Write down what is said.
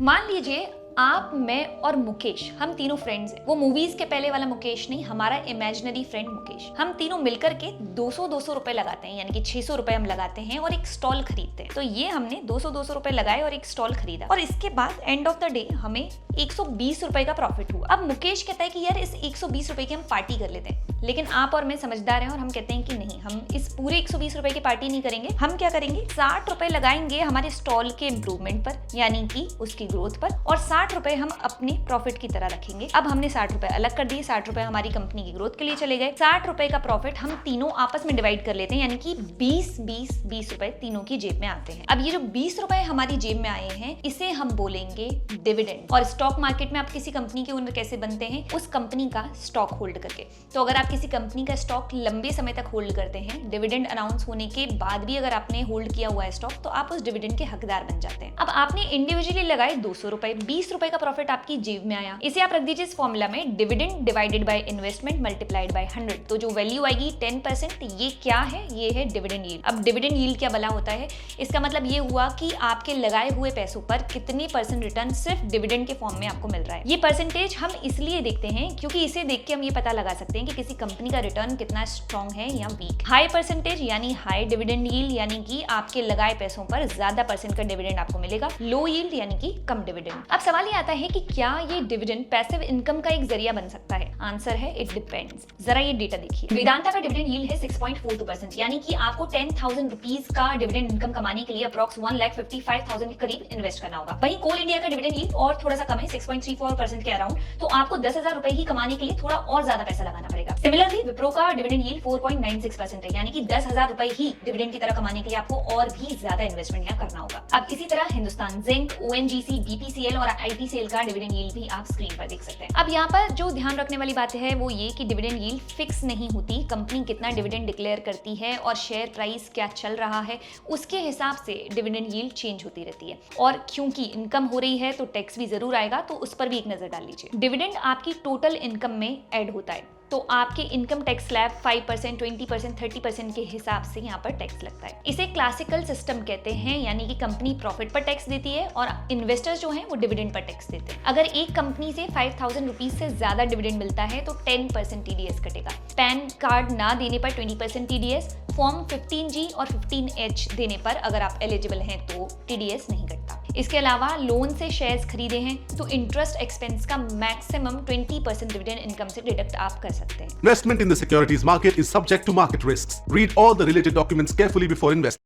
मान लीजिए आप, मैं और मुकेश, हम तीनों फ्रेंड्स हैं। वो मूवीज के पहले वाला मुकेश नहीं, हमारा इमेजिनरी फ्रेंड मुकेश। हम तीनों मिलकर के 200 रुपए लगाते हैं, यानी कि 600 रुपए हम लगाते हैं और एक स्टॉल खरीदते हैं। तो ये हमने 200 रुपए लगाए और एक स्टॉल खरीदा, और इसके बाद एंड ऑफ द डे हमें 120 रुपए का प्रॉफिट हुआ। अब मुकेश कहता है कि यार इस 120 रुपए की हम पार्टी कर लेते हैं, लेकिन आप और मैं समझदार हैं और हम कहते हैं कि नहीं, हम इस पूरे 120 रुपए की पार्टी नहीं करेंगे। हम क्या करेंगे, 60 रुपए लगाएंगे हमारे स्टॉल के इंप्रूवमेंट पर, यानी कि उसकी ग्रोथ पर, और 60 रुपए हम अपने प्रॉफिट की तरह रखेंगे। अब हमने 60 रुपए अलग कर दिए, 60 रुपए हमारी कंपनी की ग्रोथ के लिए चले गए। 60 रुपए का प्रॉफिट हम तीनों आपस में डिवाइड कर लेते हैं, यानी कि 20 रुपए तीनों की जेब में आते हैं। अब ये जो 20 रुपए हमारी जेब में आए हैं, इसे हम बोलेंगे डिविडेंड। और स्टॉक मार्केट में आप किसी कंपनी के ओनर कैसे बनते हैं, उस कंपनी का स्टॉक होल्ड करके। तो अगर आप किसी कंपनी का स्टॉक लंबे समय तक होल्ड करते हैं, डिविडेंड अनाउंस होने के बाद भी अगर आपने होल्ड किया हुआ है स्टॉक, तो आप उस डिविडेंड के हकदार बन जाते हैं। अब आपने इंडिविजुअली लगाए 200 रुपए, 20 रुपए का प्रॉफिट आपकी जेब में आया। इसे आप रख दीजिए इस फॉर्मूला में, dividend divided by investment multiplied by 100। तो जो वैल्यू आएगी 10%, ये क्या है, ये है डिविडेंड यील्ड। अब डिविडेंड यील्ड क्या भला होता है, इसका मतलब ये हुआ कि आपके लगाए हुए पैसों पर कितने % रिटर्न सिर्फ डिविडेंड के फॉर्म में आपको मिल रहा है। ये परसेंटेज हम इसलिए देखते हैं क्योंकि इसे देख के हम ये पता लगा सकते हैं कि किसी कंपनी का रिटर्न कितना स्ट्रॉन्ग है या वीक। हाई परसेंटेज यानी हाई डिविडेंड यील्ड, यानी कि आपके लगाए पैसों पर ज्यादा % का डिविडेंड आपको मिलेगा। लो यील्ड यानी कि कम डिविडेंड। अब सवाल ये आता है कि क्या ये डिविडेंड पैसिव इनकम का एक जरिया बन सकता है? आंसर है इट डिपेंड्स। जरा ये डेटा देखिए, वेदांता का डिविडेंड यील्ड है 6.42%, यानी कि आपको 10,000 रुपीज का डिविडेंड इनकम कमाने के लिए अप्रॉक्स 1,55,000 के करीब इन्वेस्ट करना होगा। वहीं कोल इंडिया का डिविडेंड यील्ड और थोड़ा सा कम है, 6.34% के अराउंड, तो आपको 10,000 रुपए ही कमाने के लिए थोड़ा और ज्यादा पैसा लगाना पड़ेगा। सिमिलरली विप्रो का डिविडेंड यील्ड 4.96% है, यानी कि 10,000 रुपए ही डिविडेंड की तरह कमाने के लिए आपको और भी ज्यादा इन्वेस्टमेंट यहाँ करना होगा। अब इसी तरह हिंदुस्तान जिंक, ONGC, BPCL और ITCL का डिविडेंड यील्ड भी आप स्क्रीन पर देख सकते हैं। अब यहाँ पर जो ध्यान रखने वाली बात है वो ये कि डिविडेंड यील्ड फिक्स नहीं होती। कंपनी कितना डिविडेंड डिक्लेयर करती है और शेयर प्राइस क्या चल रहा है, उसके हिसाब से डिविडेंड यील्ड चेंज होती रहती है। और क्योंकि इनकम हो रही है तो टैक्स भी जरूर आएगा, तो उस पर भी एक नजर डाल लीजिए। डिविडेंड आपकी टोटल इनकम में ऐड होता है, तो आपके इनकम टैक्स स्लैब 5%, 20%, 30% के हिसाब से यहाँ पर टैक्स लगता है। इसे क्लासिकल सिस्टम कहते हैं, यानी कि कंपनी प्रॉफिट पर टैक्स देती है और इन्वेस्टर्स जो हैं वो डिविडेंड पर टैक्स देते हैं। अगर एक कंपनी से 5,000 रुपीज से ज्यादा डिविडेंड मिलता है तो 10% TDS कटेगा। पैन कार्ड ना देने पर 20% TDS, फॉर्म 15G और 15H देने पर अगर आप एलिजिबल हैं तो TDS नहीं कटता। इसके अलावा लोन से शेयर्स खरीदे हैं तो इंटरेस्ट एक्सपेंस का मैक्सिमम 20% डिविडेंड इनकम से डिडक्ट आप कर सकते हैं। Investment in the securities market is subject to market risks. Read all the related documents carefully before investing.